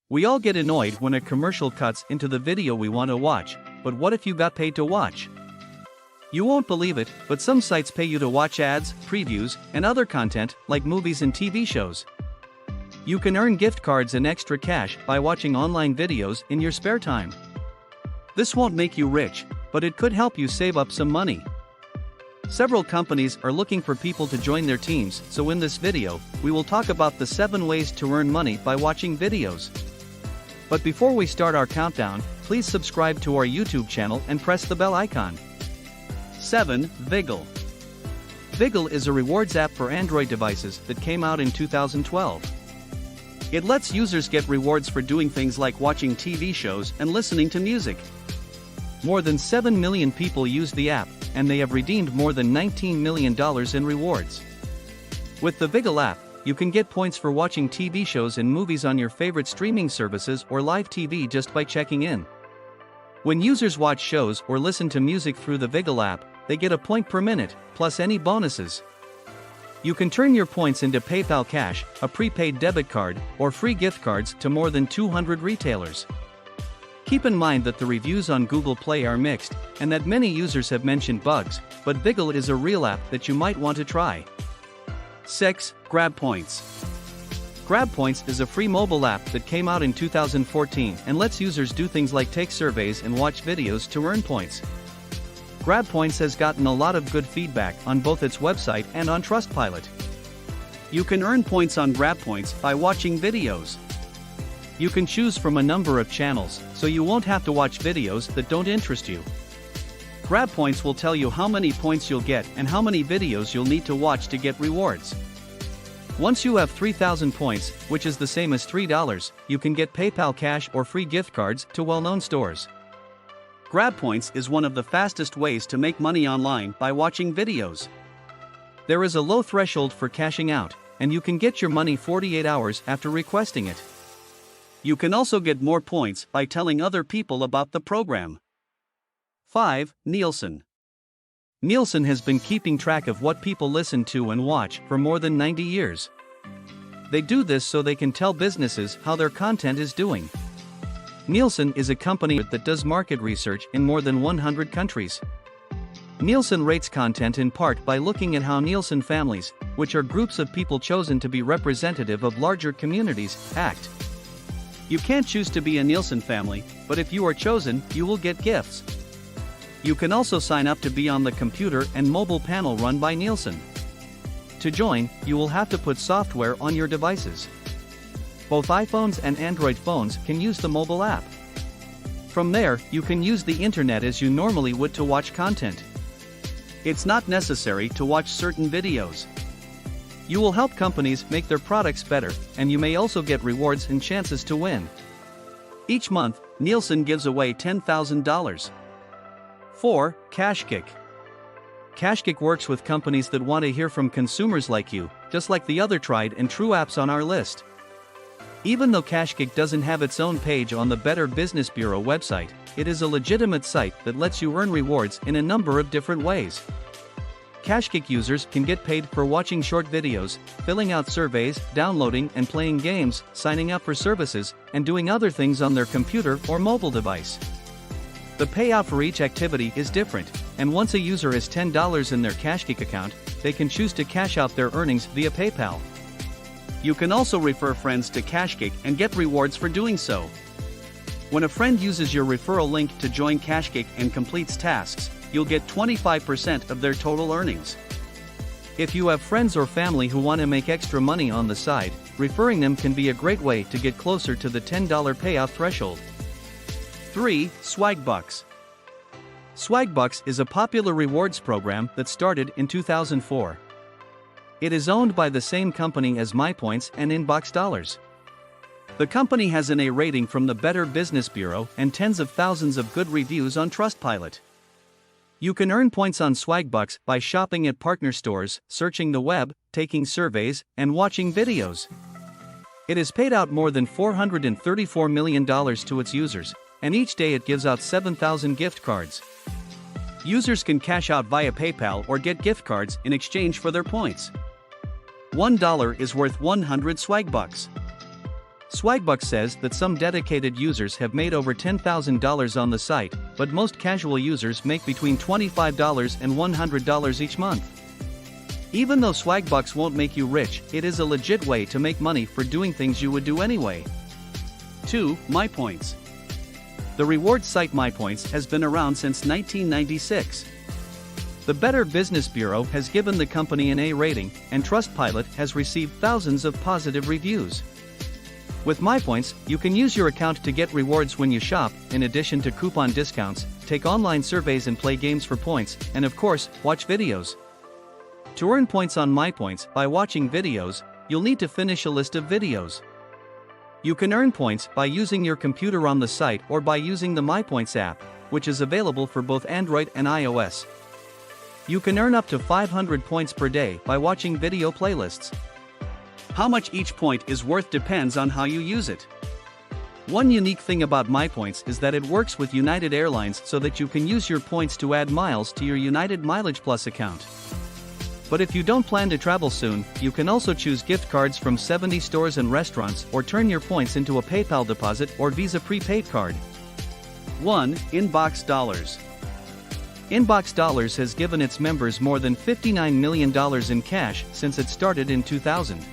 We all get annoyed when a commercial cuts into the video we want to watch, but what if you got paid to watch? You won't believe it, but some sites pay you to watch ads, previews, and other content, like movies and TV shows. You can earn gift cards and extra cash by watching online videos in your spare time. This won't make you rich, but it could help you save up some money. Several companies are looking for people to join their teams, so in this video, we will talk about the 7 ways to earn money by watching videos. But before we start our countdown, please subscribe to our YouTube channel and press the bell icon. 7. Viggle. Viggle is a rewards app for Android devices that came out in 2012. It lets users get rewards for doing things like watching TV shows and listening to music. More than 7 million people use the app, and they have redeemed more than $19 million in rewards. With the Viggle app, you can get points for watching TV shows and movies on your favorite streaming services or live TV just by checking in. When users watch shows or listen to music through the Viggle app, they get a point per minute, plus any bonuses. You can turn your points into PayPal cash, a prepaid debit card, or free gift cards to more than 200 retailers. Keep in mind that the reviews on Google Play are mixed, and that many users have mentioned bugs, but Viggle is a real app that you might want to try. 6. Grab Points. Grab Points is a free mobile app that came out in 2014 and lets users do things like take surveys and watch videos to earn points. Grab Points has gotten a lot of good feedback on both its website and on Trustpilot. You can earn points on Grab Points by watching videos. You can choose from a number of channels, so you won't have to watch videos that don't interest you. Grab Points will tell you how many points you'll get and how many videos you'll need to watch to get rewards. Once you have 3,000 points, which is the same as $3, you can get PayPal cash or free gift cards to well-known stores. Grab Points is one of the fastest ways to make money online by watching videos. There is a low threshold for cashing out, and you can get your money 48 hours after requesting it. You can also get more points by telling other people about the program. 5. Nielsen. Nielsen has been keeping track of what people listen to and watch for more than 90 years. They do this so they can tell businesses how their content is doing. Nielsen is a company that does market research in more than 100 countries. Nielsen rates content in part by looking at how Nielsen families, which are groups of people chosen to be representative of larger communities, act. You can't choose to be a Nielsen family, but if you are chosen, you will get gifts. You can also sign up to be on the computer and mobile panel run by Nielsen. To join, you will have to put software on your devices. Both iPhones and Android phones can use the mobile app. From there, you can use the internet as you normally would to watch content. It's not necessary to watch certain videos. You will help companies make their products better, and you may also get rewards and chances to win. Each month, Nielsen gives away $10,000. 4. Cashkick. Cashkick works with companies that want to hear from consumers like you, just like the other tried and true apps on our list. Even though Cashkick doesn't have its own page on the Better Business Bureau website, it is a legitimate site that lets you earn rewards in a number of different ways. Cashkick users can get paid for watching short videos, filling out surveys, downloading and playing games, signing up for services, and doing other things on their computer or mobile device. The payout for each activity is different, and once a user has $10 in their Cashkick account, they can choose to cash out their earnings via PayPal. You can also refer friends to Cashkick and get rewards for doing so. When a friend uses your referral link to join Cashkick and completes tasks, you'll get 25% of their total earnings. If you have friends or family who want to make extra money on the side, referring them can be a great way to get closer to the $10 payout threshold. 3. Swagbucks. Swagbucks is a popular rewards program that started in 2004. It is owned by the same company as MyPoints and Inbox Dollars. The company has an A rating from the Better Business Bureau and tens of thousands of good reviews on Trustpilot. You can earn points on Swagbucks by shopping at partner stores, searching the web, taking surveys, and watching videos. It has paid out more than $434 million to its users, and each day it gives out 7,000 gift cards. Users can cash out via PayPal or get gift cards in exchange for their points. $1 is worth 100 Swagbucks. Swagbucks says that some dedicated users have made over $10,000 on the site, but most casual users make between $25 and $100 each month. Even though Swagbucks won't make you rich, it is a legit way to make money for doing things you would do anyway. 2. MyPoints. The reward site MyPoints has been around since 1996. The Better Business Bureau has given the company an A rating, and Trustpilot has received thousands of positive reviews. With MyPoints, you can use your account to get rewards when you shop, in addition to coupon discounts, take online surveys and play games for points, and of course, watch videos. To earn points on MyPoints by watching videos, you'll need to finish a list of videos. You can earn points by using your computer on the site or by using the MyPoints app, which is available for both Android and iOS. You can earn up to 500 points per day by watching video playlists. How much each point is worth depends on how you use it. One unique thing about MyPoints is that it works with United Airlines so that you can use your points to add miles to your United Mileage Plus account. But if you don't plan to travel soon, you can also choose gift cards from 70 stores and restaurants or turn your points into a PayPal deposit or Visa prepaid card. 1. Inbox Dollars. Inbox Dollars has given its members more than $59 million in cash since it started in 2000.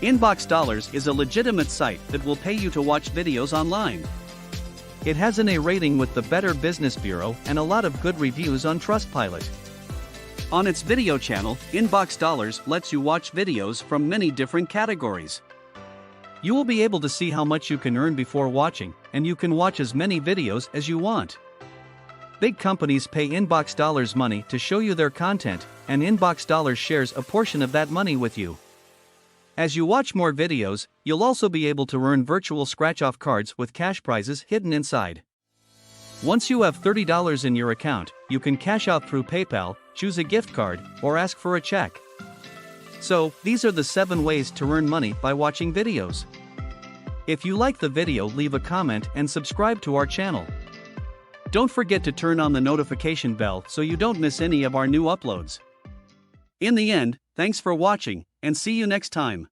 Inbox Dollars is a legitimate site that will pay you to watch videos online. It has an A rating with the Better Business Bureau and a lot of good reviews on Trustpilot. On its video channel, Inbox Dollars lets you watch videos from many different categories. You will be able to see how much you can earn before watching, and you can watch as many videos as you want. Big companies pay Inbox Dollars money to show you their content, and Inbox Dollars shares a portion of that money with you. As you watch more videos, you'll also be able to earn virtual scratch-off cards with cash prizes hidden inside. Once you have $30 in your account, you can cash out through PayPal, choose a gift card, or ask for a check. So, these are the 7 ways to earn money by watching videos. If you like the video, leave a comment and subscribe to our channel. Don't forget to turn on the notification bell so you don't miss any of our new uploads. In the end, thanks for watching, and see you next time.